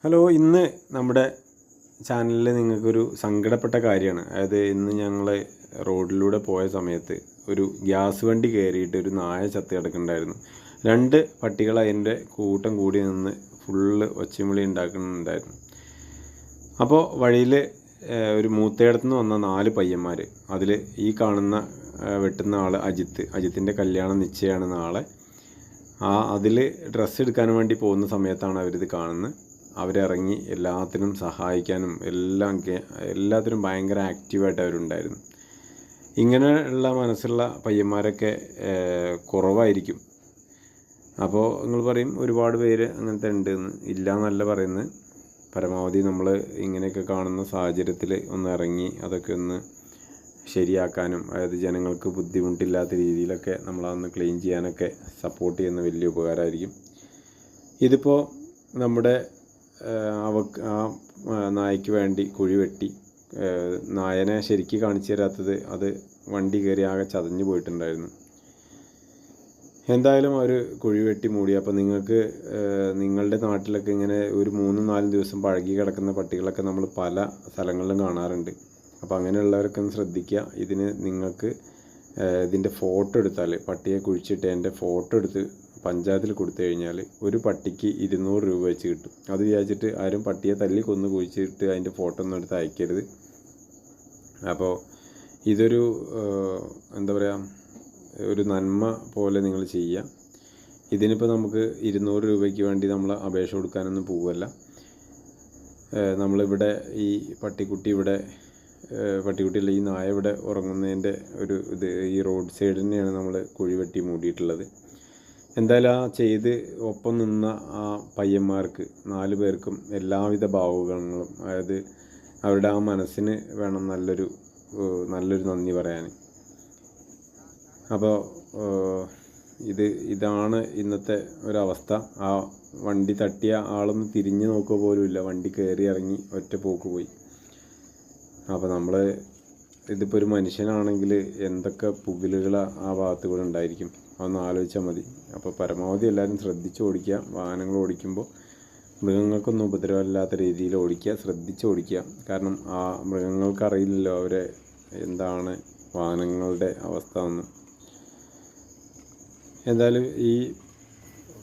Hello, ഇന്ന് നമ്മുടെ ചാനലിൽ നിങ്ങൾക്കൊരു സങ്കടപ്പെട്ട കാര്യമാണ്. അതായത് ഇന്ന് ഞങ്ങൾ റോഡിലൂടെ പോയ സമയത്ത് ഒരു ഗ്യാസ് വണ്ടി കയറിയിട്ട് ഒരു നായ ചത്ത് കിടക്കുന്നുണ്ടായിരുന്നു. 2 പട്ടികൾ അതിൻ്റെ കൂട്ടം കൂടി നിന്ന് ഫുള്ള് ഒച്ചവിളി ഉണ്ടാക്കുന്നുണ്ടായിരുന്നു. അപ്പോൾ വഴിയിൽ ഒരു മൂത്തയിടത്തുനിന്ന് വന്ന 4 പയ്യന്മാർ, അതിൽ ഈ കാണുന്ന വെട്ടുന്ന ആൾ അജിത്തിൻ്റെ കല്യാണം നിശ്ചയമാണ് നാളെ. അതിൽ ഡ്രസ്സ് എടുക്കാൻ വേണ്ടി പോകുന്ന സമയത്താണ് അവരിത് കാണുന്നത്. അവരിറങ്ങി എല്ലാത്തിനും സഹായിക്കാനും എല്ലാത്തിനും ഭയങ്കര ആക്റ്റീവായിട്ട് അവരുണ്ടായിരുന്നു. ഇങ്ങനെയുള്ള മനസ്സുള്ള പയ്യന്മാരൊക്കെ കുറവായിരിക്കും. അപ്പോൾ നിങ്ങൾ പറയും ഒരുപാട് പേര് അങ്ങനത്തെ ഉണ്ട് എന്ന്. ഇല്ല എന്നല്ല പറയുന്നത്. പരമാവധി നമ്മൾ ഇങ്ങനെയൊക്കെ കാണുന്ന സാഹചര്യത്തിൽ ഒന്ന് ഇറങ്ങി അതൊക്കെ ഒന്ന് ശരിയാക്കാനും, അതായത് ജനങ്ങൾക്ക് ബുദ്ധിമുട്ടില്ലാത്ത രീതിയിലൊക്കെ നമ്മളതൊന്ന് ക്ലീൻ ചെയ്യാനൊക്കെ സപ്പോർട്ട് ചെയ്യുന്ന വലിയ ഉപകാരമായിരിക്കും. ഇതിപ്പോൾ നമ്മുടെ നായയ്ക്ക് വേണ്ടി കുഴി വെട്ടി നായനെ ശരിക്ക് കാണിച്ചു തരാത്തത് അത് വണ്ടി കയറി ആകെ ചതഞ്ഞു പോയിട്ടുണ്ടായിരുന്നു. എന്തായാലും അവർ കുഴി വെട്ടി മൂടി. അപ്പോൾ നിങ്ങൾക്ക് നിങ്ങളുടെ നാട്ടിലൊക്കെ ഇങ്ങനെ ഒരു 3-4 ദിവസം പഴകി കിടക്കുന്ന പട്ടികളൊക്കെ നമ്മൾ പല സ്ഥലങ്ങളിലും കാണാറുണ്ട്. അപ്പോൾ അങ്ങനെയുള്ളവരൊക്കെ ഒന്ന് ശ്രദ്ധിക്കുക. ഇതിന് നിങ്ങൾക്ക് ഇതിൻ്റെ ഫോട്ടോ എടുത്താൽ, പട്ടിയെ കുഴിച്ചിട്ട് എൻ്റെ ഫോട്ടോ എടുത്ത് പഞ്ചായത്തിൽ കൊടുത്തു കഴിഞ്ഞാൽ ഒരു പട്ടിക്ക് 200 രൂപ വെച്ച് കിട്ടും. അത് വിചാരിച്ചിട്ട് ആരും പട്ടിയെ തല്ലി കൊന്ന് കുഴിച്ചിട്ട് അതിൻ്റെ ഫോട്ടോ ഒന്നും എടുത്ത് അയക്കരുത്. അപ്പോൾ ഇതൊരു എന്താ പറയുക, ഒരു നന്മ പോലെ നിങ്ങൾ ചെയ്യുക. ഇതിനിപ്പോൾ നമുക്ക് 200 രൂപയ്ക്ക് വേണ്ടി നമ്മൾ അപേക്ഷ കൊടുക്കാനൊന്നും പോവുകയല്ല. നമ്മളിവിടെ ഈ പട്ടിക്കുട്ടിയല്ല, ഈ നായ ഇവിടെ ഉറങ്ങുന്നതിൻ്റെ ഈ റോഡ് സൈഡ് തന്നെയാണ് നമ്മൾ കുഴി വെട്ടി മൂടിയിട്ടുള്ളത്. എന്തായാലും ചെയ്ത് ഒപ്പം നിന്ന ആ പയ്യന്മാർക്ക് 4 പേർക്കും എല്ലാവിധ ഭാവുകങ്ങളും, അതായത് അവരുടെ ആ മനസ്സിന് വേണം നല്ലൊരു നന്ദി പറയാൻ. അപ്പോൾ ഇതാണ് ഇന്നത്തെ ഒരവസ്ഥ. ആ വണ്ടി തട്ടിയ ആളൊന്ന് തിരിഞ്ഞ് നോക്കുക പോലുമില്ല, വണ്ടി കയറി ഇറങ്ങി ഒറ്റ പോക്ക് പോയി. അപ്പോൾ ഇതിപ്പോൾ ഒരു മനുഷ്യനാണെങ്കിൽ എന്തൊക്കെ പുകിലുകൾ ആ ഭാഗത്ത് കൂടെ ഉണ്ടായിരിക്കും, അതൊന്ന് ആലോചിച്ചാൽ മതി. അപ്പോൾ പരമാവധി എല്ലാവരും ശ്രദ്ധിച്ച് ഓടിക്കുക. വാഹനങ്ങൾ ഓടിക്കുമ്പോൾ മൃഗങ്ങൾക്കൊന്നും ഉപദ്രവമില്ലാത്ത രീതിയിൽ ഓടിക്കുക, ശ്രദ്ധിച്ച് ഓടിക്കുക. കാരണം ആ മൃഗങ്ങൾക്കറിയില്ലല്ലോ അവരെ എന്താണ് വാഹനങ്ങളുടെ അവസ്ഥ എന്ന്. എന്തായാലും ഈ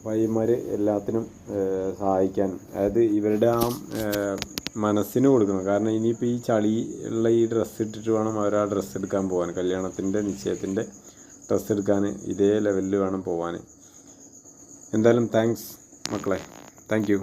പയ്യന്മാർ എല്ലാത്തിനും സഹായിക്കാനും, അതായത് ഇവരുടെ ആ മനസ്സിന് കൊടുക്കണം. കാരണം ഇനിയിപ്പോൾ ഈ ചളിയുള്ള ഈ ഡ്രസ്സ് ഇട്ടിട്ട് വേണം അവർ ആ ഡ്രസ്സ് എടുക്കാൻ പോകാൻ. കല്യാണത്തിൻ്റെ നിശ്ചയത്തിൻ്റെ ഡ്രസ്സ് എടുക്കാൻ ഇതേ ലെവലിൽ വേണം പോകാൻ. എന്തായാലും താങ്ക്സ് മക്കളെ, താങ്ക് യു.